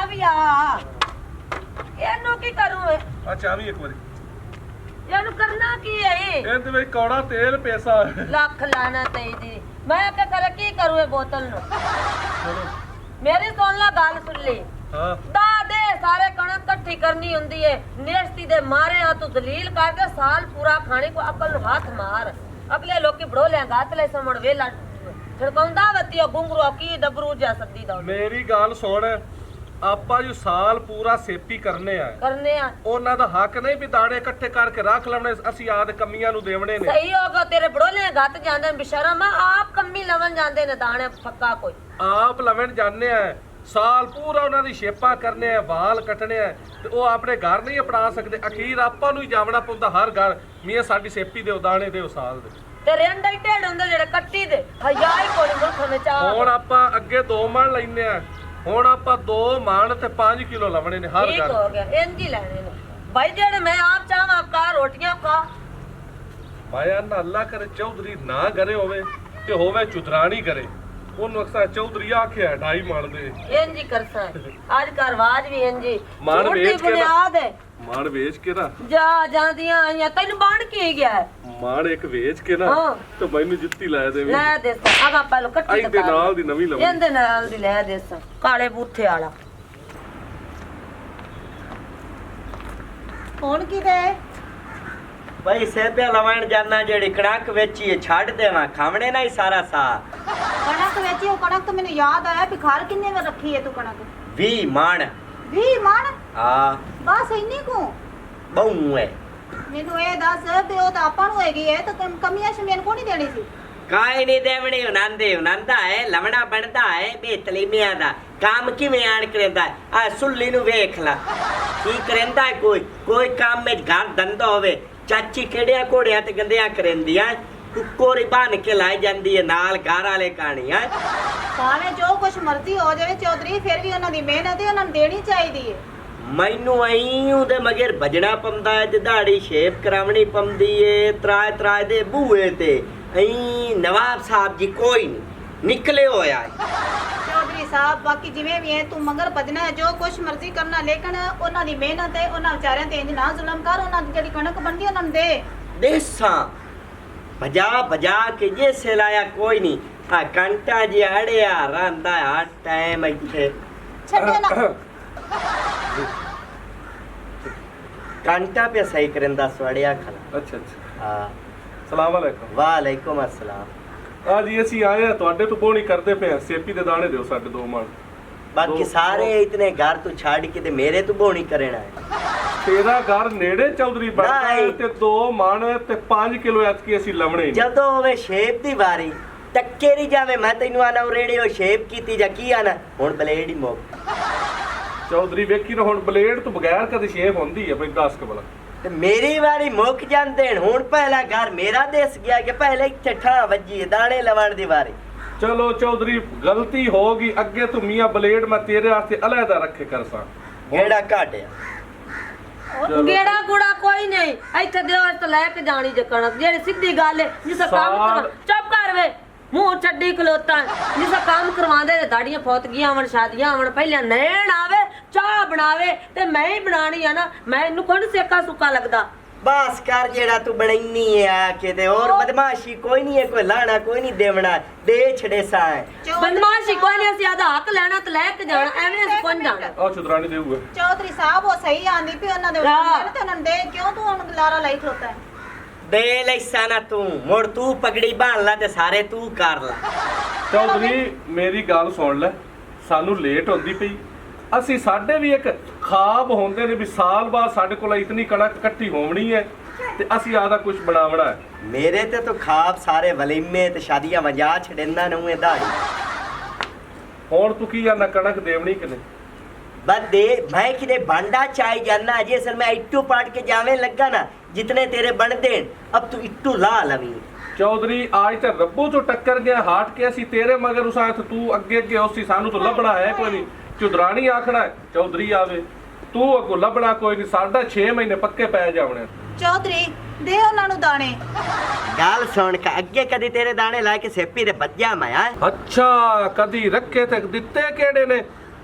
ਵੀ ਆ ਇਹਨੂੰ ਕੀ ਕਰੂੰ ਆ ਚਾਵੀ ਇੱਕ ਵਾਰੀ ਇਹਨੂੰ ਕਰਨਾ ਕੀ ਹੈ ਇਹਦੇ ਵਿੱਚ ਕੌੜਾ ਤੇਲ ਪੈਸਾ ਲੱਖ ਲਾਣਾ ਚਾਹੀਦੀ ਮੈਂ ਕਿ ਕਰ ਕੀ ਕਰੂ ਇਹ ਬੋਤਲ ਨੂੰ ਚਲੋ ਮੇਰੀ ਸੁਣ ਲੈ ਗੱਲ ਸੁਣ ਲਈ ਹਾਂ ਦਾ ਦੇ ਸਾਰੇ ਕਣਕ ਇਕੱਠੀ ਕਰਨੀ ਹੁੰਦੀ ਏ ਨੇਸਤੀ ਦੇ ਮਾਰੇ ਆ ਤੂੰ ਦਲੀਲ ਕਰਕੇ ਸਾਲ ਪੂਰਾ ਖਾਣੇ ਕੋ ਅਕਲ ਨੂੰ ਹੱਥ ਮਾਰ ਅਗਲੇ ਲੋਕੀ ਬੜੋ ਲਿਆ ਗਾਤ ਲੈ ਸਮੜ ਵੇਲਾ ਛੜਕਾਉਂਦਾ ਵਤੀ ਗੁੰਗਰੂ ਕੀ ਡਬਰੂ ਜਾ ਸੱਦੀ ਦਾ ਮੇਰੀ ਗੱਲ ਸੁਣ ਆਪਾਂ ਜੋ ਸਾਲ ਪੂਰਾ ਸੇਪੀ ਕਰਨੇ ਆ ਉਹਨਾਂ ਦਾ ਹੱਕ ਨਹੀਂ ਵੀ ਦਾਣੇ ਇਕੱਠੇ ਕਰਕੇ ਰੱਖ ਲੈਣੇ ਅਸੀਂ ਆਦ ਕਮੀਆਂ ਨੂੰ ਦੇਵਣੇ ਨੇ ਸਹੀ ਹੋਗਾ ਤੇਰੇ ਬੜੋ ਲਿਆ ਗਾਤ ਜਾਂਦੇ ਬਿਸ਼ਰਮ ਆਪ ਕਮੀ ਲਵਣ ਜਾਂਦੇ ਨੇ ਦਾਣੇ ਫੱਕਾ ਕੋਈ ਆਪ ਲਵਣ ਜਾਂਦੇ ਆ ਸਾਲ ਪੂਰਾ ਉਹਨਾਂ ਦੀ ਸ਼ੇਪਾਂ ਕਰਨੇ ਆ ਵਾਲ ਕੱਟਣੇ ਆ ਤੇ ਉਹ ਆਪਣੇ ਘਰ ਨਹੀਂ ਅਪਣਾ ਸਕਦੇ ਅਖੀਰ ਆਪਾਂ ਨੂੰ ਹੀ ਜਾਵਣਾ ਪਉਂਦਾ ਹਰ ਘਰ ਮੀਆਂ ਸਾਡੀ ਸੇਪੀ ਦੇ ਦਾਣੇ ਦੇ ਸਾਲ ਦੇ ਤੇ ਰੰਡਾ ਹੀ ਢੇਡ ਹੁੰਦੇ ਜਿਹੜੇ ਕੱਟੀ ਦੇ ਹਜ਼ਾਈ ਕੋਈ ਮੁਲਕ ਵਿੱਚ ਆ ਹੁਣ ਆਪਾਂ ਅੱਗੇ 2 ਮਣ ਲੈਨੇ ਆ ਹੁਣ ਆਪਾਂ 2 ਮਣ ਤੇ 5 ਕਿਲੋ ਲਵਣੇ ਨੇ ਹਰ ਘਰ ਠੀਕ ਹੋ ਗਿਆ ਇੰਜ ਹੀ ਲੈਣੇ ਨੇ ਭਾਈ ਜਿਹੜੇ ਮੈਂ ਆਪ ਚਾਹਾਂ ਕਾ ਰੋਟੀਆਂ ਖਾ ਮਾਇਆ ਨਾ ਅੱਲਾ ਕਰੇ ਚੌਧਰੀ ਨਾ ਕਰੇ ਹੋਵੇ ਤੇ ਹੋਵੇ ਚੁਤਰਾਣੀ ਕਰੇ ਉਹਨੂੰ ਅਕਸਰ ਚੌਧਰੀ ਆਖਿਆ ਢਾਈ ਮਣ ਦੇ ਇੰਜ ਹੀ ਕਰਸਾ ਅੱਜ ਘਰ ਆਵਾਜ਼ ਵੀ ਇੰਜ ਹੀ ਮਣ ਵੇਚ ਕੇ ਬੁਨਿਆਦ ਹੈ ਮਣ ਵੇਚ ਕੇ ਨਾ ਜਾ ਜਾਂਦੀਆਂ ਆਈਆਂ ਤੈਨੂੰ ਬਣ ਕੇ ਗਿਆ ਮਣ ਇੱਕ ਵੇਚ ਕੇ ਨਾ ਤੇ ਮੈਨੂੰ ਜੁੱਤੀ ਲੈ ਦੇਵੀਂ ਲੈ ਦੇ ਆਗਾ ਪਹਿਲੋ ਕੱਟੀ ਇਹਦੇ ਨਾਲ ਦੀ ਨਵੀਂ ਲਵਾਂ ਇਹਦੇ ਨਾਲ ਦੀ ਲੈ ਦੇ ਕਾਲੇ ਬੂਥੇ ਵਾਲਾ ਕੌਣ ਕਿਦੇ ਭਾਈ ਸੇਬੇ ਲਵਾਣ ਜਾਣਾ ਜਿਹੜੀ ਕਣਕ ਵੇਚੀ ਛੱਡ ਦੇਵਾਂ ਖਾਵਣੇ ਨਾ ਹੀ ਸਾਰਾ ਸਾ ਕਣਕ ਵੇਚੀ ਉਹ ਕਣਕ ਤਾਂ ਮੈਨੂੰ ਯਾਦ ਆਇਆ ਵੀ ਖਾਰ ਕਿੰਨੇ ਵਿੱਚ ਰੱਖੀ ਹੈ ਤੂੰ ਕਣਕ 20 ਮਣ 20 ਮਣ ਹਾਂ ਬਸ ਇੰਨੀ ਕੁ ਬਹੁ ਹੈ ਮੈਨੂੰ ਇਹ ਦੱਸ ਤੇ ਉਹ ਤਾਂ ਆਪਾਂ ਨੂੰ ਹੈਗੀ ਹੈ ਤਾਂ ਕਮੀਆਂ ਸ਼ਮੀਆਂ ਕੋ ਨਹੀਂ ਦੇਣੀ ਸੀ ਕਾਇ ਨਹੀਂ ਦੇਵਣੀ ਉਨੰਦਾ ਹੈ ਲਵਣਾ ਬਣਦਾ ਹੈ ਬੇਤਲੀਮੀਆਂ ਦਾ ਕੰਮ ਕਿਵੇਂ ਆਣ ਕਰਦਾ ਆ ਸੁੱਲੀ ਨੂੰ ਵੇਖ ਲੈ ਕੀ ਕਰਦਾ ਕੋਈ ਕੰਮ ਵਿੱਚ ਘਰ ਧੰਦਾ ਹੋਵੇ ਚਾਚੀ ਕਿਹੜਿਆਂ ਘੋੜਿਆਂ ਤੇ ਗੰਦਿਆਂ ਕਰੰਦੀਆਂ ਕੁੱਕੋਰੀ ਬਣ ਕੇ ਲਾਈ ਜਾਂਦੀ ਹੈ ਨਾਲ ਘਰ ਵਾਲੇ ਕਹਾਣੀਆਂ ਭਾਵੇਂ ਜੋ ਕੁਛ ਮਰਜ਼ੀ ਹੋ ਜਾਵੇ ਚੌਧਰੀ ਫਿਰ ਵੀ ਉਹਨਾਂ ਦੀ ਮਿਹਨਤ ਹੈ ਉਹਨਾਂ ਨੂੰ ਦੇਣੀ ਚਾਹੀਦੀ ਹੈ ਮੈਨੂੰ ਐਂ ਉਹਦੇ ਮਗਰ ਭਜਣਾ ਪੰਦਾ ਹੈ ਜਦਾੜੀ ਸ਼ੇਪ ਕਰਾਵਣੀ ਪੰਦੀ ਏ ਤਰਾਏ ਦੇ ਬੂਏ ਤੇ ਐਂ ਨਵਾਬ ਸਾਹਿਬ ਜੀ ਕੋਈ ਨਹੀਂ ਨਿਕਲੇ ਹੋਇਆ ਹੈ ਚੌਧਰੀ ਸਾਹਿਬ ਬਾਕੀ ਜਿਵੇਂ ਵੀ ਹੈ ਤੂੰ ਮਗਰ ਭਜਣਾ ਹੈ ਜੋ ਕੁਛ ਮਰਜ਼ੀ ਕਰਨਾ ਲੇਕਿਨ ਉਹਨਾਂ ਦੀ ਮਿਹਨਤ ਹੈ ਉਹਨਾਂ ਵਿਚਾਰਿਆਂ ਤੇ ਇੰਜ ਨਾ ਜ਼ੁਲਮ ਕਰ ਉਹਨਾਂ ਦੀ ਜਿਹੜੀ ਕਣਕ ਬਣਦੀ ਉਹਨਾਂ ਨੂੰ ਦੇ ਦੇਸਾਂ ਭਜਾ ਕੇ ਜੇ ਸਲਾਇਆ ਕੋਈ ਨਹੀਂ ਆ ਕੰਟਾ ਜੀ ਅੜਿਆ ਰਹਿੰਦਾ ਆ ਟਾਈਮ ਇੱਥੇ ਛੱਡੇ ਨਾ ਕੰਟਾ पे सही करंदा सवड़िया खला ਅੱਛਾ हाँ ਸਲਾਮ ਅਲੈਕੁਮ वालेकुम अस्सलाम ਆ ਜੀ ਅਸੀਂ ਆਏ ਆ ਤੁਹਾਡੇ ਤੋਂ ਬੋਣੀ ਕਰਦੇ ਪਏ ਆ ਸੇਪੀ ਦੇ ਦਾਣੇ ਦਿਓ ਸਾਡੇ 2 ਮਣ बाकी सारे इतने घर तू छाड़ के ते मेरे तू बोनी करना है ਤੇਰਾ ਘਰ ਨੇੜੇ ਚੌਧਰੀ ਬਣਦਾ ਨਹੀਂ। ਤੇ 2 ਮਣ ਤੇ 5 ਕਿਲੋ ਐਤਕੀ ਅਸੀਂ ਲਵਣੇ ਨੇ ਜਦੋਂ ਹੋਵੇ ਸ਼ੇਪ ਦੀ ਵਾਰੀ ਟੱਕੇ ਨਹੀਂ ਜਾਵੇ ਮੈਂ ਤੈਨੂੰ ਆਣਾ ਰੇੜੀਓ ਸ਼ੇਪ ਕੀਤੀ ਜਾਂ ਕੀ ਆਣਾ ਹੁਣ ਬਲੇਡ ਹੀ ਮੁੱਕ ਚੌਧਰੀ ਵੇਖੀ ਨਾ ਹੁਣ ਬਲੇਡ ਤੋਂ ਬਗੈਰ ਕਦੇ ਸ਼ੇਪ ਹੁੰਦੀ ਹੈ ਬਈ 10 ਕਬਲਾ ਤੇ ਮੇਰੀ ਵਾਰੀ ਮੁੱਕ ਜਾਂਦੇ ਹੁਣ ਪਹਿਲਾ ਘਰ ਮੇਰਾ ਦੇਸ ਗਿਆ ਕਿ ਪਹਿਲੇ ਇੱਥੇ ਠਾ ਵੱਜੀ ਦਾਣੇ ਲਵਾਣ ਦੀ ਵਾਰੀ ਚਲੋ ਚੌਧਰੀ ਗਲਤੀ ਹੋ ਗਈ ਅੱਗੇ ਤੋਂ ਮੀਆਂ ਬਲੇਡ ਮੈਂ ਤੇਰੇ ਵਾਸਤੇ ਅਲੱਗਾ ਰੱਖੇ ਕਰਸਾਂ ਗੇੜਾ ਕਾਟਿਆ ਚਲੋ। ਗੇੜਾ ਗੁੜਾ ਕੋਈ ਨਹੀਂ ਇੱਥੇ ਦਿਓ ਤੇ ਲੈ ਕੇ ਜਾਣੀ ਜੇ ਕਣਕ ਜਿਹੜੀ ਸਿੱਧੀ ਗੱਲ ਹੈ ਜਿਸ ਕੰਮ ਸਾਲ- ਚੁੱਪ ਕਰ ਵੇ ਮੂੰਹ ਛੱਡੀ ਖਲੋਤਾ ਜਿਸ ਕੰਮ ਕਰਵਾਉਂਦੇ ਨੇ ਦਾੜੀਆਂ ਫੌਤ ਗਈਆਂ ਆਵਣ ਸ਼ਾਦੀਆਂ ਆਵਣ ਪਹਿਲਾਂ ਨੈਣ ਆਵੇ ਚਾਹ ਬਣਾਵੇ ਤੇ ਮੈਂ ਹੀ ਬਣਾਣੀ ਆ ਨਾ ਮੈਂ ਇਹਨੂੰ ਕੋਈ ਸੇਕਾ ਸੁੱਕਾ ਲੱਗਦਾ ਬਸ ਕਰ ਜਿਹੜਾ ਤੂੰ ਬਣਾਈਨੀ ਆ ਕਿਤੇ ਹੋਰ ਬਦਮਾਸ਼ੀ ਕੋਈ ਨਹੀਂ ਹੈ ਕੋਈ ਲਾਣਾ ਕੋਈ ਨਹੀਂ ਦੇਵਣਾ ਦੇ ਛੜੇ ਸਾਂ ਬਦਮਾਸ਼ੀ ਕੋਈ ਨਹੀਂ ਅਸੀਂ ਆਦਾ ਹੱਕ ਲੈਣਾ ਤੇ ਲੈ ਕੇ ਜਾਣਾ ਐਵੇਂ ਅਸੀਂ ਕੋਣ ਜਾਣਾ ਆ ਚੁਦਰਾਣੀ ਦੇਊਗਾ ਚੌਧਰੀ ਸਾਹਿਬ ਉਹ ਸਹੀ ਆਂਦੀ ਵੀ ਉਹਨਾਂ ਦੇ ਤੇ ਉਹਨਾਂ ਨੂੰ ਦੇ ਕਿਉਂ ਤੂੰ ਹੁਣ ਲਾਰਾ ਲਈ ਖਲੋਤਾ ਹੈ ਦੇ ਲੈਸਾ ਨਾ ਤੂੰ ਮੁੜ ਤੂੰ ਪਗੜੀ ਬਾਣ ਲਾ ਤੇ ਸਾਰੇ ਤੂੰ ਕਰ ਲਾ ਚੌਧਰੀ ਮੇਰੀ ਗੱਲ ਸੁਣ ਲੈ ਸਾਨੂੰ ਲੇਟ ਹੁੰਦੀ ਪਈ ਅਸੀਂ ਸਾਡੇ ਵੀ ਇੱਕ ਖਾਬ ਹੁੰਦੇ ਨੇ ਵੀ ਸਾਲ ਬਾਅਦ ਸਾਡੇ ਕੋਲ ਇਤਨੀ ਕਣਕ ਇਕੱਠੀ ਹੋਣੀ ਹੈ ਤੇ ਅਸੀਂ ਆਦਾ ਕੁਝ ਬਣਾਵਣਾ ਹੈ ਮੇਰੇ ਤੇ ਤਾਂ ਖਾਬ ਸਾਰੇ ਵਲੀਮੇ ਤੇ ਸ਼ਾਦੀਆਂ ਵਜਾ ਛੜਿੰਦਾ ਨੂੰ ਇਹ ਦਾੜੀ ਹੁਣ ਤੂੰ ਕੀ ਕਰਨਾ ਕਣਕ ਦੇਵਣੀ ਕਿ ਨਹੀਂ बस दे मैं किने भांडा चाय जानना अजय असल में इट्टू पाट के जावे लगा ना जितने तेरे बन देन अब तू इट्टू ला लवी ਚੌਧਰੀ ਅੱਜ ਤੇ ਰੱਬੂ ਤੋਂ ਟੱਕਰ ਗਿਆ ਹਾਟ ਕੇ ਅਸੀਂ ਤੇਰੇ ਮਗਰ ਉਸਾਂ ਤੂੰ ਅੱਗੇ ਅੱਗੇ ਉਸੀ ਸਾਨੂੰ ਤਾਂ ਲੱਭਣਾ ਹੈ ਕੋਈ ਨਹੀਂ ਚੁਦਰਾਣੀ ਆਖਣਾ ਚੌਧਰੀ ਆਵੇ ਤੂੰ ਅੱਗੋਂ ਲੱਭਣਾ ਕੋਈ ਨਹੀਂ ਸਾਡਾ 6 ਮਹੀਨੇ ਪੱਕੇ ਪੈ ਜਾਵਣੇ ਚੌਧਰੀ ਦੇ ਉਹਨਾਂ ਨੂੰ ਦਾਣੇ गाल सुन का अगे कदी तेरे दाने ला के सेपी दे बज्जा मैं ਅੱਛਾ ਕਦੀ ਰੱਖੇ ਤੇ ਦਿੱਤੇ ਕਿਹੜੇ ਨੇ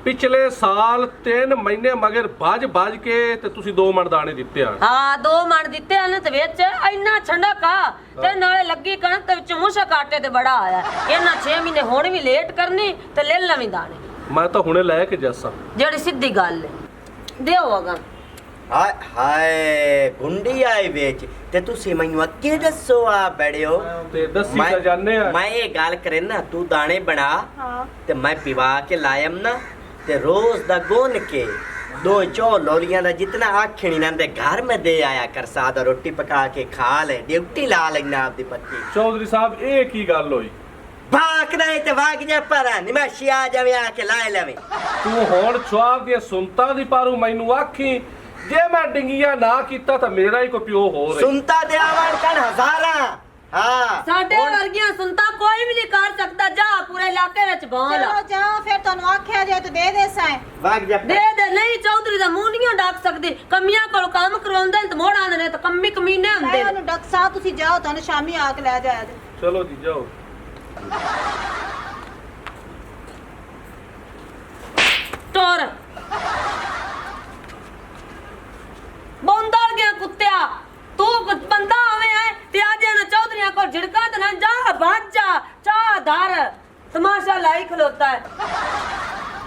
ਪਿਛਲੇ ਸਾਲ 3 ਮਹੀਨੇ ਮਗਰ ਭੱਜ ਕੇ ਤੇ ਤੁਸੀਂ 2 ਮਣ ਦਾਣੇ ਦਿੱਤੇ ਆ। ਹਾਂ 2 ਮਣ ਦਿੱਤੇ ਹਨ ਤੇ ਵਿੱਚ ਇੰਨਾ ਛੰਡਕ ਆ ਤੇ ਨਾਲੇ ਲੱਗੀ ਕਣਕ ਤੇ ਵਿੱਚ ਮੁਸ਼ਕ ਆਟੇ ਤੇ ਬੜਾ ਆਇਆ। ਇਹਨਾਂ 6 ਮਹੀਨੇ ਹੁਣ ਵੀ ਲੇਟ ਕਰਨੀ ਤੇ ਲੈ ਲਵੀਂ ਦਾਣੇ। ਮੈਂ ਤਾਂ ਹੁਣੇ ਲੈ ਕੇ ਜਾਸਾਂ। ਜਿਹੜੀ ਸਿੱਧੀ ਗੱਲ ਹੈ ਦਿਓ ਅਗਾ। ਹਾਏ ਹਾਏ ਗੁੰਡੀ ਆਈ ਵਿੱਚ ਤੇ ਤੁਸੀਂ ਮੈਨੂੰ ਅੱਗੇ ਦੱਸੋ ਆ ਬੜਿਓ ਤੇ ਦੱਸੀ ਤਾਂ ਜਾਣੇ ਆ। ਮੈਂ ਇਹ ਗੱਲ ਕਰੇ ਨਾ ਤੂੰ ਦਾਣੇ ਬਣਾ ਹਾਂ ਤੇ ਮੈਂ ਪਿਵਾ ਕੇ ਲਾਇਮ ਨਾ ਤੇ ਰੋਜ਼ ਦਾ ਗੁੰਨ ਕੇ 2 ਲੋਲੀਆਂ ਦਾ ਜਿਤਨਾ ਆਖਣੀ ਨਾ ਦੇ ਘਰ में दे आया कर सादा रोटी पका के खा ले ड्यूटी ला लेना आपदी पत्ती। ਚੌਧਰੀ ਸਾਹਿਬ ਇਹ ਕੀ ਗੱਲ ਹੋਈ? भाग रहे ते भाग जा पर निमाशी आ जावे आके लाए लवे। ਤੂੰ ਹੁਣ ਚੁਆਬ ਦੀਆਂ ਸੁਣਤਾ ਦੀ ਪਾਰੂ ਮੈਨੂੰ ਆਖੀ ਜੇ ਮੈਂ ਡਿੰਗੀਆਂ ਨਾ ਕੀਤਾ ਤਾਂ ਮੇਰਾ ਹੀ ਕੋ ਪਿਓ ਹੋ ਰਿਹਾ। सुनता दे आवान कन हजारा हां ਸਾਡੇ ਵਰਗੀਆਂ ਸੁਣਤਾ ਕੋਈ ਵੀ ਨਹੀਂ ਕਰ ਸਕਦਾ। ਜਾ ਪੂਰੇ ਇਲਾਕੇ ਵਿੱਚ ਬੋਲ ਚਲੋ ਜਾ ਫਿਰ ਤੁਹਾਨੂੰ ਆਖਿਆ ਜੇ ਤੇ ਦੇ ਦੇ ਸਾਂ। भाग जा ਦੇ ਦੇ ਨਹੀਂ ਚੌਧਰੀ ਦਾ ਮੂੰਹ ਨਹੀਂ ਡੱਕ ਸਕਦੀ। ਕਮੀਆਂ ਕੋਲ ਕੰਮ ਕਰਵਾਉਂਦੇ ਨੇ ਤੇ ਮੋੜ ਆਉਂਦੇ ਨੇ ਤੇ ਕੰਮੀ ਕਮੀਨੇ ਹੁੰਦੇ ਮੈਂ ਨੇ। ਉਹਨੂੰ ਡਕਸਾ ਤੁਸੀਂ ਜਾਓ ਤੁਹਾਨੂੰ ਸ਼ਾਮੀ ਆ ਕੇ ਲੈ ਜਾਇਆ ਜੇ। ਚਲੋ ਜੀ ਜਾਓ। ਟੋਰ ਬੰਦਰ ਗਿਆ ਕੁੱਤਿਆ ਤੂੰ ਬੰਦਾ ਆਵੇਂ ਆਏ ਤੇ ਅੱਜ ਇਹਨਾਂ ਚੌਧਰੀਆਂ ਕੋਲ ਝਿੜਕਾਂ ਤੇ ਨਾ ਜਾ ਭੱਜ ਜਾ ਚਾਹ ਧਰ ਤਮਾਸ਼ਾ ਲਾਈ ਖਲੋਤਾ ਹੈ।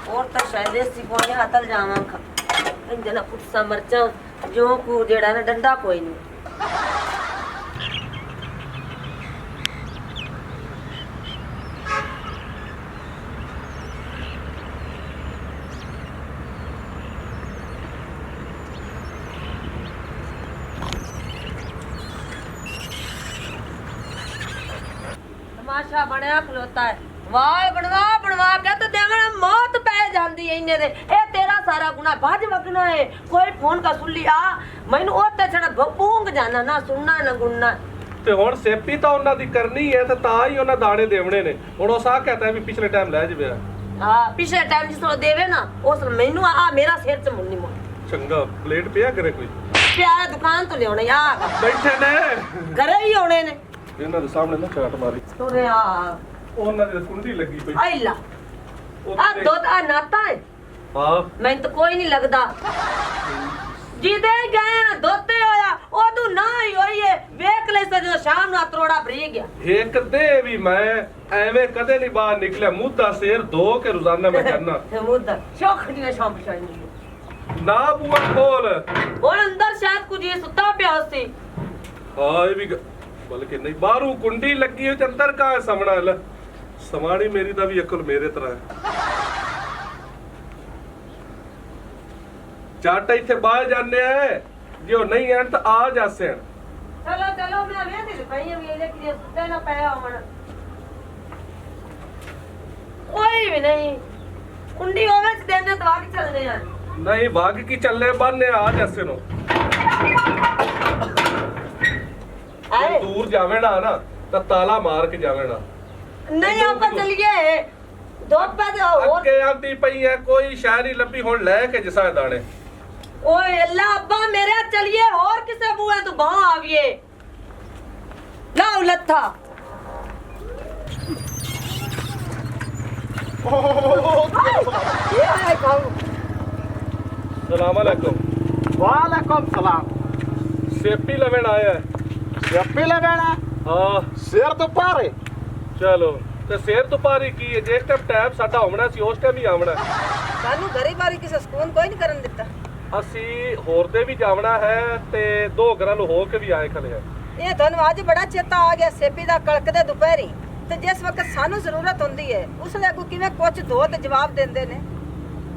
और तो शायद इसी को यहाँ तल जावा जना कुछ मरचा जो को जेड़ा ना डंडा कोई नहीं। तमाशा बनया खलोता है। वाह बनवा बनवा के तो देवण मौत पै जांदी है इन्ने दे। ए तेरा सारा गुना भज वगना है। कोई फोन का सुन लिया मैनू ओते छड़ा भूंग जाना ना सुनना ना गुनना। ਤੇ ਹੁਣ ਸੇਪੀ ਤਾਂ ਉਹਨਾਂ ਦੀ ਕਰਨੀ ਹੈ ਤੇ ਤਾਂ ਹੀ ਉਹਨਾਂ ਦਾਣੇ ਦੇਵਣੇ ਨੇ। ਹੁਣ ਉਹ ਸਾਹ ਕਹਤਾ ਵੀ ਪਿਛਲੇ ਟਾਈਮ ਲੈ ਜਵੇ। हां पिछले टाइम जिस देवे ना उस मैनू आ मेरा सिर च मुन्नी मुन ਚੰਗਾ ਪਲੇਟ ਪਿਆ ਕਰੇ ਕੋਈ प्यारा दुकान तो लियाने आ ਬੈਠੇ ਨੇ घरे ही होने ने। ਇਹਨਾਂ ਦੇ ਸਾਹਮਣੇ ਨਾ ਚਾਟ ਮਾਰੀ। तोरे आ ਉਹਨਾਂ ਦੀ ਕੁੰਡੀ ਲੱਗੀ ਪਈ। आइला आ ਉੱਤੇ- दो आ नाता है ਹਾਂ मैं तो कोई नहीं लगदा जिदे गए ना दोते होया ओदू ना ही होई है वेख ले से जो शाम ਨੂੰ ਅਤਰੋੜਾ ਭਰੀ ਗਿਆ। ਇੱਕ ਦੇ ਵੀ ਮੈਂ ਐਵੇਂ ਕਦੇ ਨਹੀਂ ਬਾਹਰ ਨਿਕਲਿਆ। ਮੂੰਹ ਦਾ ਸਿਰ ਧੋ ਕੇ ਰੋਜ਼ਾਨਾ ਮੈਂ ਕਰਨਾ ਤੇ ਮੁੱਦਾ ਸ਼ੌਕ ਦੀ ਸ਼ਾਮ ਪਛਾਣੀ ਨਾ ਬੂਆ ਖੋਲ। ਹੁਣ ਅੰਦਰ ਸ਼ਾਇਦ ਕੁਝ ਇਹ ਸੁੱਤਾ ਪਿਆ ਸੀ। ਹਾਂ ਇਹ ਵੀ ਬਲਕਿ ਨਹੀਂ ਬਾਹਰੋਂ ਕੁੰਡੀ ਲੱਗੀ ਹੋਈ ਤੇ ਅੰਦਰ ਕਾ ਸਮਣਾ ਲੈ ਸਮਾਣੀ ਮੇਰੀ ਦਾ ਵੀ ਅਕਲ ਮੇਰੇ ਤਰ੍ਹਾਂ ਹੈ। ਚਾਟਾ ਇੱਥੇ ਬਾਹਰ ਜਾਂਦੇ ਆ ਜੇ ਉਹ ਨਹੀਂ ਆਣ ਤਾਂ ਆ ਜਾਸੇ। ਚਲੋ ਚਲੋ ਮੈਂ ਵੇਖਦੀ ਪਈ ਹਾਂ ਵੀ ਇਹਦੇ ਕਿ ਸੁੱਤੇ ਨਾ ਪਿਆ ਹੋਣ। ਕੋਈ ਵੀ ਨਹੀਂ ਕੁੰਡੀ ਹੋਵੇ ਤੇ ਦੇਣੇ ਦਵਾ ਕੇ ਚੱਲਦੇ ਆ। ਨਹੀਂ ਭਾਗ ਕੀ ਚੱਲੇ ਬੰਨੇ ਆ ਜਾਸੇ ਨੂੰ ਆਏ ਦੂਰ ਜਾਵੇ ਨਾ ਤਾਂ ਤਾਲਾ ਮਾਰ ਕੇ ਜਾਵੇ ਨਾ। ਨਹੀਂ ਆਪਾਂ ਚੱਲੀਏ ਦੋ ਪੈਦੇ ਹੋਰ। ਅੱਗੇ ਆਂਦੀ ਪਈ ਹੈ ਕੋਈ ਸ਼ਾਇਰੀ ਲੱਭੀ ਹੁਣ ਲੈ ਕੇ ਜਿਸਾ ਦਾਣੇ। ਓਏ ਅੱਲਾ ਅੱਬਾ ਮੇਰੇ ਚਲਿਏ ਹੋਰ ਕਿਸੇ ਬੂਏ ਤੋਂ ਬਾਹ ਆਵੀਏ ਲਾਉ ਲੱਥਾ। ਇਹ ਆਇਆ ਕਾਉ ਸਲਾਮ ਅਲੈਕੁਮ। वालेकुम सलाम। ਸੇਪੀ ਲਵਣ ਆਇਆ ਹੈ। जप्पी लगाना ਹਾਂ शेर तो पारे ਚਲੋ ਤੇ ਸਿਰ ਤੋਂ ਪਾਰੀ ਕੀ ਹੈ ਜਿਸ ਟਾਈਮ ਸਾਡਾ ਹੋਣਾ ਸੀ ਉਸ ਟਾਈਮ ਹੀ ਆਵਣਾ। ਸਾਨੂੰ ਘਰੇ ਬਾਰੀ ਕਿਸੇ ਸਕੂਨ ਕੋਈ ਨਹੀਂ ਕਰਨ ਦਿੱਤਾ। ਅਸੀਂ ਹੋਰ ਦੇ ਵੀ ਜਾਵਣਾ ਹੈ ਤੇ 2 ਘਰਾਂ ਨੂੰ ਹੋ ਕੇ ਵੀ ਆਏ ਖਲੇ ਹੈ। ਇਹ ਤੁਹਾਨੂੰ ਅੱਜ ਬੜਾ ਚੇਤਾ ਆ ਗਿਆ ਸੇਪੀ ਦਾ ਕਲਕਦੇ ਦੁਪਹਿਰੀ ਤੇ ਜਿਸ ਵਕਤ ਸਾਨੂੰ ਜ਼ਰੂਰਤ ਹੁੰਦੀ ਹੈ ਉਸ ਲਈ ਕੋ ਕਿਵੇਂ ਕੁਝ ਦੋ ਤੇ ਜਵਾਬ ਦਿੰਦੇ ਨੇ।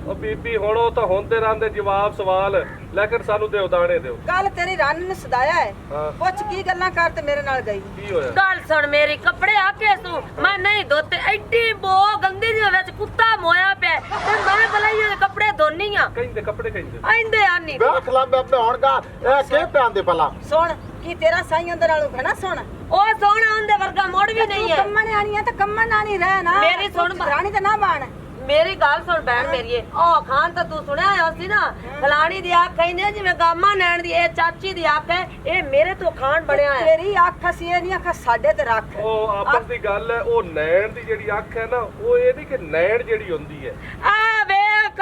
ਉਹ ਬੀਬੀ ਹੁਣ ਉਹ ਤਾਂ ਹੁੰਦੇ ਰਹਿੰਦੇ ਜਵਾਬ ਸਵਾਲ ਲੇਕਿਨ ਸਾਨੂੰ ਦਿਓ ਦਾਣੇ ਦਿਓ। ਕੱਲ ਤੇਰੀ ਰਾਨ ਨੂੰ ਸਦਾਇਆ ਹੈ ਹਾਂ ਪੁੱਛ ਕੀ ਗੱਲਾਂ ਕਰ ਤੇ ਮੇਰੇ ਨਾਲ ਗਈ। ਕੀ ਹੋਇਆ? ਗੱਲ ਸੁਣ ਮੇਰੀ ਕੱਪੜੇ ਆਕੇ ਸੂ ਮੈਂ ਨਹੀਂ ਧੋਤੇ ਐਡੀ ਬੋ ਗੰਦੀ ਜਿਹੀ ਵਿੱਚ ਕੁੱਤਾ ਮੋਇਆ ਪਿਆ ਤੇ ਮੈਂ ਬਲਾਈ ਦੇ ਕੱਪੜੇ ਧੋਨੀ ਆ। ਕਹਿੰਦੇ ਕੱਪੜੇ ਕਹਿੰਦੇ ਆਂਦੇ ਆਨੀ देख ला मैं अपने होण का ए के प्यान दे भला ਸੁਣ ਕੀ ਤੇਰਾ ਸਾਈਂ ਅੰਦਰ ਨਾਲੋਂ ਘਣਾ ਸੋਹਣਾ। ਉਹ ਸੋਹਣਾ ਉਹਦੇ ਵਰਗਾ ਮੋੜ ਵੀ ਨਹੀਂ ਹੈ। ਕੰਮਣ ਆਣੀ ਆ ਤਾਂ ਕੰਮਣ ਆਣੀ ਰਹਿ ਨਾ। ਮੇਰੀ ਸੁਣ ਰਾਣੀ ਤੇ ਨਾ ਬਣ। ਮੇਰੀ ਗੱਲ ਸੁਣ ਭੈਣ ਮੇਰੀਏ ਉਹ ਖਾਨ ਤਾਂ ਤੂੰ ਸੁਣਿਆ ਹੋਇਆ ਸੀ ਨਾ ਫਲਾਣੀ ਦੀ ਅੱਖ ਕਹਿੰਦੇ ਜਿਵੇਂ ਗਾਮਾ ਨੈਣ ਦੀ ਇਹ ਚਾਚੀ ਦੀ ਅੱਖ ਹੈ ਇਹ ਮੇਰੇ ਤੋਂ ਖਾਨ ਬਣਿਆ ਹੈ। ਤੇਰੀ ਅੱਖ ਅਸੀਂ ਇਹ ਨਹੀਂ ਅੱਖ ਸਾਡੇ ਤੇ ਰੱਖ। ਉਹ ਆਪਸ ਦੀ ਗੱਲ ਹੈ ਉਹ ਨੈਣ ਦੀ ਜਿਹੜੀ ਅੱਖ ਹੈ ਨਾ ਉਹ ਇਹ ਨਹੀਂ ਕਿ ਨੈਣ ਜਿਹੜੀ ਹੁੰਦੀ ਹੈ। ਆ ਵੇਖ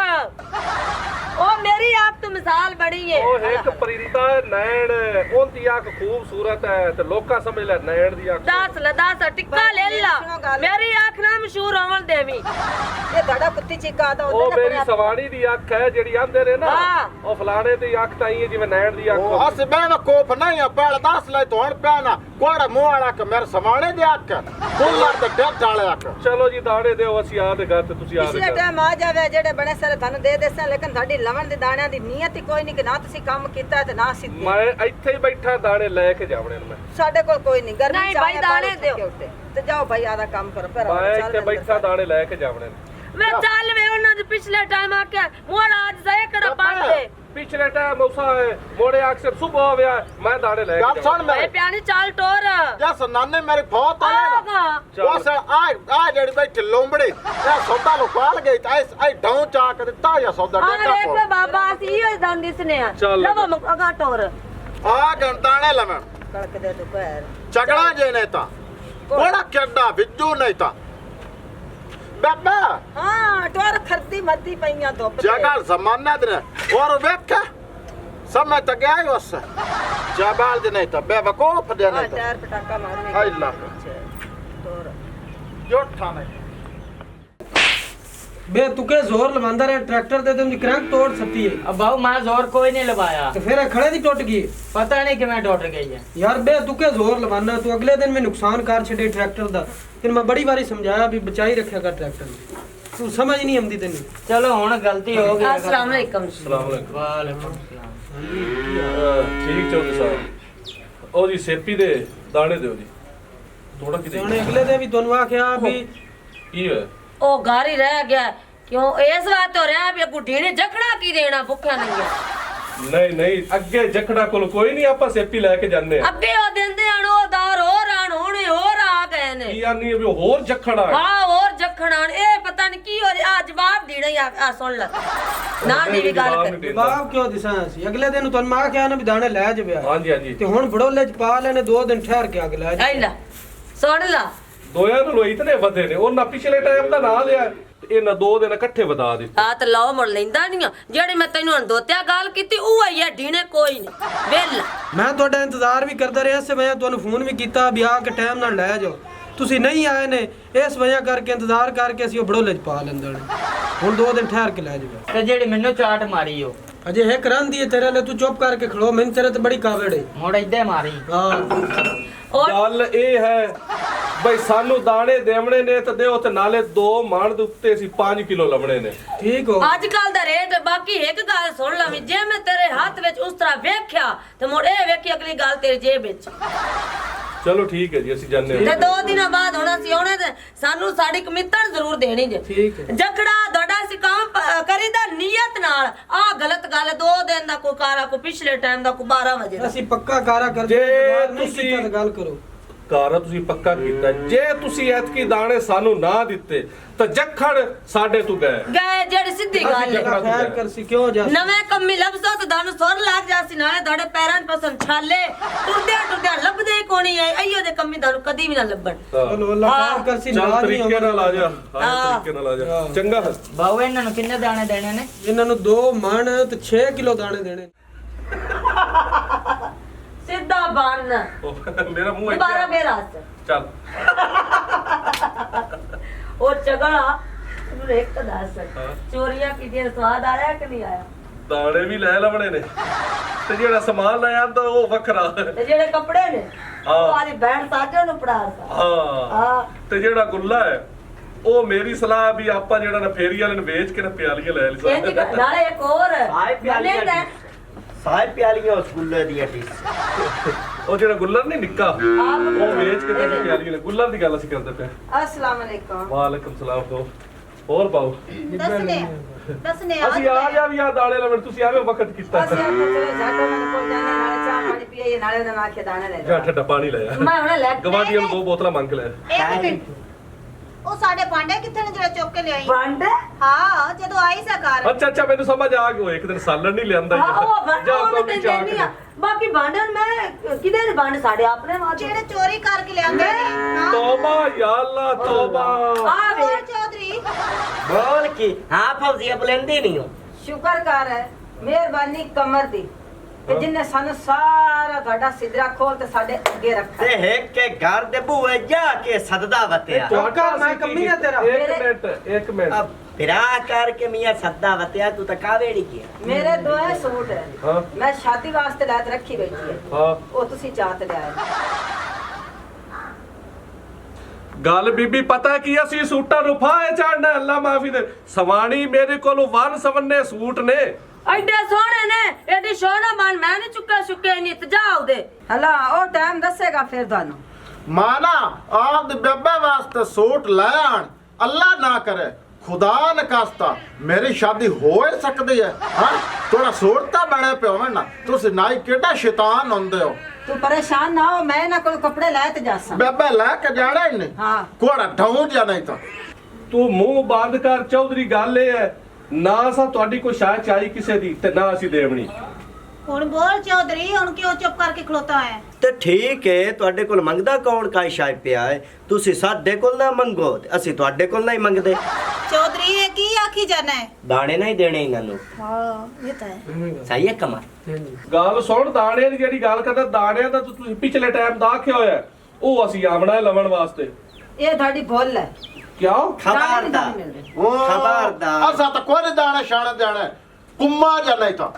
मेरी आंख तो मिसाल बड़ी है ਉਹ ਇੱਕ ਪਰਿੰਦਾ ਨੈਣ ਉਹਦੀ ਅੱਖ ਖੂਬਸੂਰਤ ਹੈ ਤੇ ਲੋਕਾਂ ਸਮਝ ਲੈ ਨੈਣ ਦੀ ਅੱਖ दस टिक्का ले ला मेरी आंख ना मशहूर होवन देवी ਇਹ ਤੁਹਾਡਾ ਕੁੱਤੀ ਚੀਕਾ ਦਾ ਉਹ ਮੇਰੀ ਸਵਾਣੀ ਦੀ ਅੱਖ ਹੈ ਜਿਹੜੀ ਆਂਦੇ ਨੇ ਨਾ ਹਾਂ। ਉਹ ਫਲਾਣੇ ਦੀ ਅੱਖ ਤਾਂ ਹੀ ਹੈ ਜਿਵੇਂ ਨੈਣ ਦੀ ਅੱਖ ਉਹ ਹੱਸ ਬੇਵਕੂਫ ਨਹੀਂ ਆ ਪਹਿਲ ਦੱਸ ਲੈ ਤੂੰ ਹੁਣ ਪਿਆਣਾ ਕੋੜਾ ਮੂੰਹ ਵਾਲਾ ਕਿ ਮੇਰੇ ਸਮਾਣੇ ਦੇ ਅੱਖ ਕੁੱਲਰ ਤੇ ਡੱਡ ਵਾਲੇ ਅੱਖ ਚਲੋ ਜੀ ਦਾਣੇ ਦਿਓ ਅਸੀਂ ਆਹ ਦੇ ਗੱਲ ਤੇ ਤੁਸੀਂ ਆਹ ਦੇ ਪਿਛਲੇ ਗੱਲ ਟਾਈਮ ਆ ਜਾਵੇ ਜਿਹੜੇ ਬਣੇ ਸਾਰੇ ਤੁਹਾਨੂੰ ਦੇ ਦੇਸਾਂ ਲੇਕਿਨ ਤੁਹਾਡੀ ਲਵਣ ਦੇ ਦਾਣਿਆਂ ਦੀ ਨੀਅਤ ਹੀ ਕੋਈ ਨਹੀਂ ਕਿ ਨਾ ਤੁਸੀਂ ਕੰਮ ਕੀਤਾ ਤੇ ਨਾ ਸਿੱਧੇ ਮੈਂ ਇੱਥੇ ਹੀ ਬੈਠਾ ਦਾਣੇ ਲੈ ਕੇ ਜਾਵਣੇ ਨੂੰ ਮੈਂ ਸਾਡੇ ਕੋਲ ਕੋਈ ਨਹੀਂ ਗਰਮੀ ਨਹੀਂ ਚ ਭਾਈ, ਆਏ ਦਾਣੇ ਬਾਹਰ ਦਿਓ। ਉੱਤੇ ਤੇ ਜਾਓ ਭਾਈ ਆਦਾ ਕੰਮ ਕਰੋ ਫਿਰ ਮੈਂ ਚੱਲ ਇੱਥੇ ਅੰਦਰ ਬੈਠਾ ਦਾਣੇ ਲੈ ਕੇ ਜਾਵਣੇ ਨੂੰ वे चल वे उन्ना जो पिछले टाइम आके मोड़ा आज जाए कड़ा पाट दे ਪਿਛਲੇ ਟਾਈਮ ਉਸਾ ਮੋੜੇ ਅਕਸਰ ਸੁਬਹ ਹੋਇਆ ਮੈਂ ਦਾਣੇ ਲੈ ਗੱਲ ਕੇ ਸੁਣ ए ਮੇਰੇ प्यानी चाल टोर ਜਸ ਨਾਨੇ ਮੇਰੀ ਫੌਤ ਆਇਆ ਨਾ आगा ਉਸ ਆ ਜਿਹੜੀ ਬੈਠੀ ਲੋਂਬੜੀ ਇਹ ਸੌਦਾ ਲੋ ਪਾਲ ਗਈ ਤਾਂ ਐ ਡਾਉਂ ਚਾ ਕੇ ਦਿੱਤਾ ਜਾਂ ਸੌਦਾ हाँ ਡੇਟਾ देख ਕੋ ले बाबा सी ये दान दिसने चल। लवो आगा टोर ਆ ਗੰਤਾਣੇ ਲਵਣ ਕੜਕ ਦੇ ਦੁਪਹਿਰ ਚਗੜਾ ਜੇ ਨੇ ਤਾਂ ਕੋੜਾ ਕਿੱਡਾ ਵਿੱਜੂ ਨਹੀਂ ਤਾਂ ਬਾਬਾ ਹਾਂ ਟੋਰ ਖਰਦੀ ਮੱਦੀ ਪਈਆਂ ਧੁੱਪ ਜਗ੍ਹਾ ਜ਼ਮਾਨਾ ਦੇ ਔਰ ਵੇਖ ਸਮਝ ਤਾਂ ਗਿਆ ਹੀ ਉਸ ਜਬਾਲ ਦੇ ਨਹੀਂ ਤਾਂ ਬੇਵਕੂਫ ਦੇ ਹਾਂ ਨਹੀਂ ਤਾਂ ਟਾਇਰ ਪਟਾਕਾ ਮਾਰਨੇ ਹਾਏ ਲਾ ਟੋਰ ਜੋਠਾ ਨਹੀਂ बे तुके जोर लवांदा रहे ट्रैक्टर दे तुम क्रैंक तोड़ सकती है अब भाऊ मैं जोर कोई नहीं लगाया तो फिर खड़े दी टूट गई पता नहीं कि मैं टूट गई है यार बे तुके जोर लवाना तू अगले दिन में नुकसान कर छड़े ट्रैक्टर दा फिर मैं बड़ी बारी समझाया भी बचाई रखा कर ट्रैक्टर तू समझ नहीं आंदी तेन चलो हुन गलती हो गई अस्सलाम वालेकुम ਸਲਾਮ ਅਲੈਕੁਮ वालेकुम सलाम ਠੀਕ ਚੌਧਰੀ ਸਾਹਿਬ ਉਹ ਜੀ ਸੇਪੀ ਦੇ ਦਾਣੇ ਦਿਓ ਜੀ ਥੋੜਾ ਕਿਤੇ जाने अगले दिन भी दोनों आख्या भी ਕੀ ਹੋਇਆ ओ घर ही रह गया क्यों इस बात तो रह भी गुड्डी ने जखड़ा की देना भुखा नहीं है ਨਹੀਂ ਨਹੀਂ ਅੱਗੇ ਜਖੜਾ ਕੋਲ ਕੋਈ ਨਹੀਂ ਆਪਾਂ ਸੇਪੀ ਲੈ ਕੇ ਜਾਂਦੇ ਆ अगे ओ देंदे आन ओ दार और आन होने और आ गए ने ਕੀ ਆਨੀ ਵੀ ਹੋਰ ਜਖੜਾ ਹੈ हां और जखड़ा ए पता नहीं की हो आ जवाब देना आ सुन ले ना दी भी गल कर बाप क्यों दिसा सी अगले दिन तुम आख्या ना भी दाने ले जावे ਹਾਂਜੀ ਹਾਂਜੀ ते हुन बड़ोले च पा लेने 2 दिन ठहर के अगले ऐ ला सुन ला ਦੋਆਂ ਨੂੰ ਇਤਨੇ ਵਧੇ ਨੇ ਉਹਨਾਂ ਪਿਛਲੇ ਟਾਈਮ ਦਾ ਨਾਂ ਲਿਆ ਤੇ ਇਹਨਾਂ 2 ਦਿਨ ਇਕੱਠੇ ਵਧਾ ਦਿੱਤੇ ਆ ਤੇ ਲਾਓ ਮੁੜ ਲੈਂਦਾ ਨਹੀਂ ਜਿਹੜੀ ਮੈਂ ਤੈਨੂੰ ਅੰਦੋਤਿਆ ਗੱਲ ਕੀਤੀ ਉਹ ਆਈ ਹੈ ਢੀਣੇ ਕੋਈ ਨਹੀਂ ਵੇਲ मैं ਤੁਹਾਡਾ ਇੰਤਜ਼ਾਰ ਵੀ ਕਰਦਾ ਰਿਹਾ ਇਸੇ ਵਜ੍ਹਾ ਤੁਹਾਨੂੰ ਫੋਨ ਵੀ ਕੀਤਾ ਵੀ ਆ ਕੇ ਟਾਈਮ ਨਾਲ ਲੈ ਜਾਓ ਤੁਸੀਂ ਨਹੀਂ ਆਏ ਨੇ ਇਸ ਵਜ੍ਹਾ ਕਰਕੇ ਇੰਤਜ਼ਾਰ ਕਰਕੇ ਅਸੀਂ ਉਹ ਬੜੋਲੇ ਚ ਪਾ ਲੈਂਦੇ ਨੇ ਹੁਣ 2 ਦਿਨ ਠਹਿਰ ਕੇ ਲੈ ਜਾਓ ਤੇ ਜਿਹੜੀ ਮੈਨੂੰ ਚਾਟ ਮਾਰੀ ਉਹ ਅਜੇ ਹੈ ਕਰਾਂਦੀ ਹੈ ਤੇਰੇ ਲਈ ਤੂੰ ਚੁੱਪ ਕਰਕੇ ਖੜੋ ਮੈਨੂੰ ਤੇਰੇ ਤੇ ਬੜੀ ਕਾਵੜ ਹੈ ਮੁੜ ਇੱਦੇ ਮਾਰੀ ਹਾਂ ਔਰ ਗੱਲ ਇਹ ਹੈ ਬਈ ਸਾਨੂੰ ਦਾਣੇ ਦੇਵਣੇ ਨੇ ਤੇ ਦਿਓ ਤੇ ਨਾਲੇ 2 ਮਣ ਦੇ ਉੱਤੇ ਅਸੀਂ 5 ਕਿਲੋ ਲਵਣੇ ਨੇ ਠੀਕ ਹੋ ਅੱਜ ਕੱਲ ਦਾ ਰੇਟ ਬਾਕੀ ਇੱਕ ਗੱਲ ਸੁਣ ਲਵੀਂ ਜੇ ਮੈਂ ਤੇਰੇ ਹੱਥ ਵਿੱਚ ਉਸ ਤਰ੍ਹਾਂ ਵੇਖਿਆ ਤੇ ਮੁੜ ਇਹ ਵੇਖੀ ਅਗਲੀ ਗੱਲ ਤੇਰੀ ਜੇਬ ਵਿੱਚ ਚਲੋ ਠੀਕ ਹੈ ਜੀ ਅਸੀਂ ਜਾਣੇ ਤੇ 2 ਦਿਨਾਂ ਬਾਅਦ ਹੁਣ ਅਸੀਂ ਆਉਣੇ ਤੇ ਸਾਨੂੰ ਸਾਡੀ ਕਮਿਸ਼ਨ ਜ਼ਰੂਰ ਦੇਣੀ ਜੇ ਠੀਕ ਹੈ ਜਕੜਾ ਤੁਹਾਡਾ ਅਸੀਂ ਕੰਮ ਕਰੀਦਾ ਨੀਅਤ ਨਾਲ ਆ ਗਲਤ ਗੱਲ 2 ਦਿਨ ਦਾ ਕੋਈ ਕਾਰਾ ਕੋਈ ਪਿਛਲੇ ਟਾਈਮ ਦਾ ਕੋਈ 12 ਵਜੇ ਦਾ ਅਸੀਂ ਪੱਕਾ ਕਾਰਾ ਕਰਦੇ ਜੇ ਹਾਂ, ਨਹੀਂ ਤੁਸੀਂ- ਕੀਤਾ ਤਾਂ ਗੱਲ ਕਰੋ ਕਾਰਾ ਤੁਸੀਂ ਪੱਕਾ ਕੀਤਾ ਜੇ ਤੁਸੀਂ ਐਤਕੀ ਦਾਣੇ ਸਾਨੂੰ ਨਾ ਦਿੱਤੇ ਤਾਂ ਜਖੜ ਸਾਡੇ ਤੋਂ ਗਏ ਗਏ ਜਿਹੜੀ ਸਿੱਧੀ ਗੱਲ ਹੈ ਜਕੜਾ ਤੋਂ ਖੈਰ ਗਏ। ਕਰ ਸੀ ਕਿਉਂ ਜਾ ਨਵੇਂ ਕੰਮੀ ਲਫ਼ਜ਼ਾਂ ਤੇ ਤੁਹਾਨੂੰ ਸੁਰ ਲੱਗ ਜਾਸੀ ਨਾਲੇ ਤੁਹਾਡੇ ਪੈਰਾਂ 'ਚ ਪਸੰਦ ਛਾਲੇ ਟੁਰਦਿਆਂ ਲੱਭਦੇ ਹੀ ਕੋਣੀ ਐ ਅਈਓ ਦੇ ਕੰਮੀ ਤੁਹਾਨੂੰ ਕਦੀ ਵੀ ਨਾ ਲੱਭਣ ਚਲੋ ਅੱਲਾ ਖੈਰ ਕਰ ਸੀ ਚੱਲ ਨਾਰਾਜ਼ ਨਹੀਂ ਤਰੀਕੇ ਨਾਲ ਆ ਜਾ ਹਾਂ। ਹਾਂ ਤਰੀਕੇ ਨਾਲ ਆ ਜਾ ਚੰਗਾ ਫਿਰ। ਬਾਊ ਇਹਨਾਂ ਨੂੰ ਕਿੰਨੇ ਦਾਣੇ ਦੇਣੇ ਨੇ ਇਹਨਾਂ ਨੂੰ 2 ਮਣ ਤੇ 6 ਕਿਲੋ ਦਾਣੇ ਦੇਣੇ ਸਿੱਧਾ ਬਣ ਉਹ ਮੇਰਾ ਮੂੰਹ ਦੁਬਾਰਾ ਇੱਥੇ ਮੇਰਾ ਆ। ਹੱਥ ਚੱਲ ਉਹ ਚਗੜਾ ਤੈਨੂੰ ਇੱਕ ਦੱਸ ਹਾਂ। ਚੋਰੀਆਂ ਕੀਤੀਆਂ ਸਵਾਦ ਆਇਆ ਕਿ ਨਹੀਂ ਆਇਆ ਦਾਣੇ ਵੀ ਲੈ ਲਵਣੇ ਨੇ ਤੇ ਜਿਹੜਾ ਸਮਾਨ ਲੈ ਆਂਦਾ ਉਹ ਵੱਖਰਾ ਤੇ ਜਿਹੜੇ ਕੱਪੜੇ ਨੇ ਹਾਂ। ਉਹ ਆਦੀ ਬੈਣ ਸਾਜੋ ਨੂੰ ਪੜਾ ਹਾਂ ਹਾਂ ਤੇ ਜਿਹੜਾ ਗੁੱਲਾ ਹੈ ਉਹ ਮੇਰੀ ਸਲਾਹ ਵੀ ਆਪਾਂ ਜਿਹੜਾ ਨਾ ਫੇਰੀ ਵਾਲੇ ਨੂੰ ਵੇਚ ਕੇ ਨਾ ਪਿਆਲੀਆਂ ਲੈ ਲਈ ਇਹ ਜੀ ਨਾਲੇ ਇੱਕ ਹੋਰ ਹਾਏ ਪਿਆਲੀਆਂ ਨਾਲੇ ਨਾ- ਸਾਹਿਬ ਪਿਆਲੀਆਂ ਉਸ ਗੁੱਲੇ ਦੀਆਂ ਟੀ ਉਹ ਜਿਹੜਾ ਗੁੱਲਰ ਨਹੀਂ ਨਿੱਕਾ ਉਹ ਵੇਚ ਕੇ ਤੇ ਪਿਆਲੀਆਂ ਲੈ ਗੁੱਲਰ ਦੀ ਗੱਲ ਅਸੀਂ ਕਰਦੇ ਪਏ अस्सलाम वालेकुम ਵਾਲੇਕਮ ਸਲਾਮ ਹੋਰ ਪਾਓ दसने ਅਸੀਂ ਆ ਜਾ ਵੀ ਆ ਦਾਣੇ ਲਵਣ ਤੁਸੀਂ ਐਵੇਂ ਵਕਤ ਕੀਤਾ ਅਸੀਂ ਆਪ ਚਲੋ ਜਾਟੋ ਮਨ ਕੋਲ ਜਾਣੇ ਨਾਲੇ ਚਾਹ ਪਾਣੀ ਪੀਏ ਨਾਲੇ ਉਹਨਾਂ ਆਖੇ ਦਾਣੇ ਲੈ ਜਾ ਠੱਡਾ ਪਾਣੀ ਲੈ ਆ ਮੈਂ ਹੁਣ ਲੈ ਕੇ ਗਵਾਂਢੀਆਂ ਨੂੰ 2 ਬੋਤਲਾਂ ਮੰਗ ਕੇ ਲੈ ਇੱਕ ਮਿੰਟ ਉਹ ਸਾਡੇ ਭਾਂਡੇ ਕਿੱਥੇ ਨੇ ਜਿਹੜਾ ਚੁੱਕ ਕੇ ਲਿਆਈ ਵੰਡ ਹਾਂ ਜਦੋਂ ਆਈ ਸਾ ਘਰ ਅੱਛਾ ਮੈਨੂੰ ਸਮਝ ਆ ਗਿਆ ਇੱਕ ਦਿਨ ਸਾਲਣ ਨਹੀਂ ਲਿਆਂਦਾ ਹਾਂ ਉਹ ਵੰਡ ਜਾ ਉਹ ਕੋਈ ਤੇ ਚਾਹ ਦੇਣੀ ਆ ਬਾਕੀ ਭਾਂਡਣ ਮੈਂ ਕਿਹਦੇ ਦੇ ਭਾਂਡ ਸਾਡੇ ਆਪਣੇ ਮਾਂ ਜਿਹੜੇ ਚੋਰੀ ਕਰਕੇ ਲਿਆਂਦੇ ਨੇ ਤੋਬਾ ਯਾ ਅੱਲਾ ਤੋਬਾ ਆ ਵੇ ਚੌਧਰੀ ਬੋਲ ਕੀ ਹਾਂ ਫੌਜ਼ੀਆ ਬੁਲੰਦੀ ਨਹੀਂ ਹੋ ਸ਼ੁਕਰ ਕਰ ਹੈ ਮਿਹਰਬਾਨੀ ਕਮਰ ਦੀ ਕਿ ਜਿੰਨੇ ਸਾਨੂੰ ਸਾਰਾ ਗਾਡਾ ਸਿਧਰਾ ਖੋਲ ਤੇ ਸਾਡੇ ਅੱਗੇ ਰੱਖਾ ਤੇ ਇੱਕ ਕੇ ਘਰ ਦੇ ਬੂਹੇ ਜਾ ਕੇ ਸਦਦਾ ਵਤਿਆ ਚੌਕਾ ਮੈਂ ਕੰਮੀ ਆ ਤੇਰਾ। ਇੱਕ ਮਿੰਟ अब फिरा करके मियां सद्दा वतया तू तो कावेड़ी किया ਮੇਰੇ ਦੋਏ ਸੂਟ ਹੈ ਹਾਂ ਮੈਂ ਸ਼ਾਦੀ ਵਾਸਤੇ ਲੈ ਕੇ ਰੱਖੀ ਬੈਠੀ ਹੈ ਹਾਂ ਉਹ ਤੁਸੀਂ ਚਾਤ ਲਿਆਏ ਗੱਲ ਬੀਬੀ ਪਤਾ ਕੀ ਅਸੀਂ ਸੂਟਾਂ ਨੂੰ ਫਾਹੇ ਚੜਨਾ ਅੱਲਾ ਮਾਫੀ ਦੇ ਸਵਾਣੀ ਮੇਰੇ ਕੋਲ ਵਨ ਸਵੰਨੇ ਸੂਟ ਨੇ ਐਡੇ ਸੋਹਣੇ ਨੇ ਇਹਦੀ ਸ਼ੋਨਾ ਮਨ ਮੈਂ ਨਹੀਂ ਚੁੱਕੇ ਨਹੀਂ ਤਜਾਉ ਦੇ ਹਲਾ ਉਹ ਟਾਈਮ ਦੱਸੇਗਾ ਫਿਰ ਤੁਹਾਨੂੰ ਮਾਨਾ ਆਪ ਦੇ ਬੇਬੇ ਵਾਸਤੇ ਸੂਟ ਲੈ ਆਣ ਅੱਲਾ ਨਾ ਕਰੇ खुदा न कास्ता मेरी शादी हो ही सकती है हाँ थोड़ा सूरता बने पे हो ना तुसी नाई केड़ा शैतान होंदे हो तू परेशान ना हो मैं ना कोई कपड़े लाए ते जासा बेबे लेके जाना ही नहीं हाँ कोड़ा ढूंढ या नहीं तो ਤੂੰ ਮੂੰਹ ਬੰਦ ਕਰ ਚੌਧਰੀ ਗੱਲ ਇਹ ਹੈ ਨਾ ਸਾ ਤੁਹਾਡੀ ਕੋਈ ਸ਼ਾਇਦ ਚਾਹੀ ਕਿਸੇ ਦੀ ਤੇ ਨਾ ਅਸੀਂ ਦੇਵਣੀ ਹੁਣ ਬੋਲ ਚੌਧਰੀ ਹੁਣ ਕਿਉਂ ਚੁੱਪ ਕਰਕੇ ਖਲੋਤਾ ਹੈ ਤੇ ਠੀਕ ਹੈ ਤੁਹਾਡੇ ਕੋਲ ਮੰਗਦਾ ਕੌਣ ਕਾਈ ਸ਼ਾਇ ਪਿਆ ਹੈ ਤੁਸੀਂ ਸਾਡੇ ਕੋਲ ਨਾ ਮੰਗੋ ਤੇ ਅਸੀਂ ਤੁਹਾਡੇ ਕੋਲ ਨਹੀਂ ਮੰਗਦੇ ਚੌਧਰੀ ਇਹ ਕੀ ਆਖੀ ਜਾਣਾ ਹੈ ਦਾਣੇ ਨਹੀਂ ਦੇਣੇ ਇਹਨਾਂ ਨੂੰ ਹਾਂ ਇਹ ਤਾਂ ਹੈ ਸਹੀ ਹੈ ਕਮਰ ਗੱਲ ਸੁਣ ਦਾਣਿਆਂ ਦੀ ਜਿਹੜੀ ਗੱਲ ਕਰਦਾ ਦਾਣਿਆਂ ਦਾ ਤੁਸੀਂ ਪਿਛਲੇ ਟਾਈਮ ਦਾ ਆਖਿਆ ਹੋਇਆ ਉਹ ਅਸੀਂ ਆਵਣਾ ਲਵਣ ਵਾਸਤੇ ਇਹ ਤੁਹਾਡੀ ਭੁੱਲ ਹੈ ਕਿਉਂ ਖਬਰਦਾਰ ਖਬਰਦਾਰ असा तो कोई दाने शाने देने कुम्मा या नहीं तो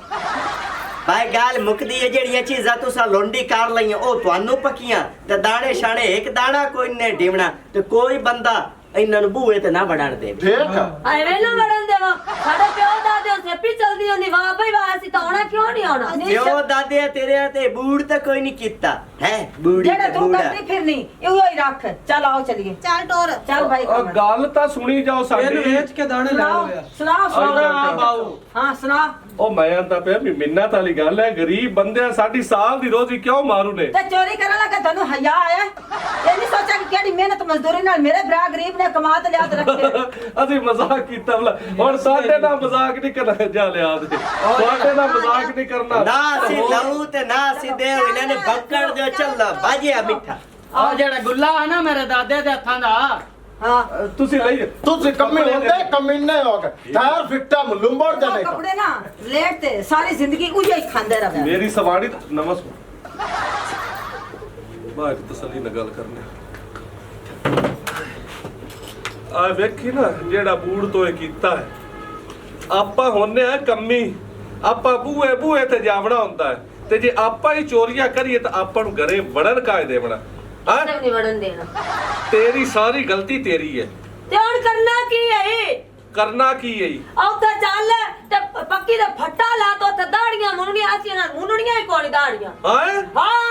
ਭਾਈ ਗੱਲ ਮੁੱਕਦੀ ਹੈ ਜਿਹੜੀਆਂ ਚੀਜ਼ਾਂ ਤੁਸੀਂ ਲੋਂਡੀ ਕਰ ਲਈਆਂ ਉਹ ਤੁਹਾਨੂੰ ਪੱਕੀਆਂ ਤੇ ਦਾਣੇ ਛਾਣੇ ਇੱਕ ਦਾਣਾ ਕੋਈ ਨਹੀਂ ਢੀਵਣਾ ਤੇ ਕੋਈ ਬੰਦਾ ਇਹਨਾਂ ਨੂੰ ਬੂਹੇ ਤੇ ਨਾ ਵੜਨ ਦੇਵੇ ठीक है ਐਵੇਂ ਨਾ ਵੜਨ ਦੇਵਾ ਸਾਡੇ ਪਿਓ ਦਾਦੇ ਉਹ ਸੇਪੀ ਚਲਦੀ ਹੁੰਦੀ ਵਾਹ ਬਈ ਵਾਹ ਅਸੀਂ ਤਾਂ ਆਉਣਾ ਕਿਉਂ ਨਹੀਂ ਆਉਣਾ ਪਿਓ ਦਾਦੇ ਤੇਰੇ ਤੇ ਬੂੜ ਤਾਂ ਕੋਈ ਨਹੀਂ ਕੀਤਾ ਹੈ ਬੂੜੀ ਜਿਹੜਾ ਤੇ ਤੂੰ ਬੂੜਾ ਕਰਦੀ ਫਿਰਨੀ ਇਹੋ ਹੀ ਰੱਖ ਚੱਲ ਆਓ ਚਲੀਏ ਚੱਲ ਟੋਰ ਚੱਲ ਭਾਈ ਉਹ ਕਮਰ ਗੱਲ ਤਾਂ ਸੁਣੀ ਜਾਓ ਇਹਨੂੰ ਸਾਡੀ ਵੇਚ ਕੇ ਦਾਣੇ ਲੈ ਲਓ ਯਾਰ ਸੁਣਾਓ ਸੁਣਾਓ ਬਾਊ ਹਾਂ ਸੁਣਾ ਉਹ ਮੈਂ ਆਂਦਾ ਪਿਆ ਵੀ ਮਿੰਨਤ ਵਾਲੀ ਗੱਲ ਹੈ ਗਰੀਬ ਬੰਦੇ ਸਾਡੀ ਸਾਲ ਦੀ ਰੋਜ਼ੀ ਕਿਉਂ ਮਾਰੂ ਨੇ ਤੇ ਚੋਰੀ ਕਰਨ ਲੱਗਾ ਤੁਹਾਨੂੰ ਹਯਾ ਆਇਆ ਇਹ ਨਹੀਂ ਸੋਚਿਆ ਕਿ ਕਿਹੜੀ ਮਿਹਨਤ ਮਜ਼ਦੂਰੀ ਨਾਲ ਮੇਰੇ ਭਰਾ ਗਰੀਬ ਨੇ ਕਮਾ ਤੇ ਲਿਆ ਤੇ ਰੱਖੇ ਅਸੀਂ ਮਜ਼ਾਕ ਕੀਤਾ ਬਲਾ ਹੁਣ ਸਾਡੇ ਨਾਲ ਮਜ਼ਾਕ ਨਹੀਂ ਕਰਨਾ ਜਾ ਲਿਆ ਦੇ ਸਾਡੇ ਨਾਲ ਮਜ਼ਾਕ ਨਹੀਂ ਕਰਨਾ ਨਾ ਅਸੀਂ ਲਹੂ ਤੇ ਨਾ ਅਸੀਂ ਦੇ ਇਹਨਾਂ ਨੇ ਬੱਕੜ ਦਿਓ ਚੱਲਾ ਬਾਜਿਆ ਮਿੱਠਾ ਆ ਜਿਹੜਾ ਗੁੱਲਾ ਆ ਨਾ ਮੇਰੇ ਦਾਦੇ ਦੇ ਹੱਥਾਂ ਦਾ ਹਾਂ ਤੁਸੀਂ ਲਈ तुसी कमी होंदे कमीने हो गए टायर फिट्टा मुलुंबड़ जा नहीं तो कपड़े ना लेट ते सारी जिंदगी उही ही खांदे रहे ਮੇਰੀ ਸਵਾਣੀ ਨਮਸਕਾਰ ਬਾਹਰ ਤਸੱਲੀ ਨਾਲ ਗੱਲ ਕਰਨੀ ਆ ਵੇਖੀ ਨਾ ਜਿਹੜਾ ਬੂੜ ਤੋਂ ਇਹ ਕੀਤਾ ਹੈ ਆਪਾਂ ਹੁੰਨੇ ਆ ਕੰਮੀ ਆਪਾਂ ਬੂਹੇ ਤੇ ਜਾਵਣਾ ਹੁੰਦਾ ਹੈ ਤੇ ਜੇ ਆਪਾਂ ਹੀ ਚੋਰੀਆਂ ਕਰੀਏ ਤਾਂ ਆਪਾਂ ਨੂੰ ਘਰੇ ਵੜਨ ਕਾਇ ਦੇਵਣਾ ਹਾਂ ਨਹੀਂ ਵੜਨ ਦੇਣਾ ਤੇਰੀ ਸਾਰੀ ਗਲਤੀ ਤੇਰੀ ਹੈ ਤੇ ਹੁਣ ਕਰਨਾ ਕੀ ਹੈ ਕਰਨਾ ਕੀ ਹੈ ਉੱਥੇ ਚੱਲ ਤੇ ਪੱਕੀ ਦਾ ਫੱਟਾ ਲਾ ਤੋ ਤੇ ਦਾੜੀਆਂ ਮੁੰਨਣੀਆਂ ਅਸੀਂ ਨਾ ਮੁੰਨਣੀਆਂ ਹੀ ਕੋਣੀ ਦਾੜੀਆਂ ਹਾਂ ਹਾਂ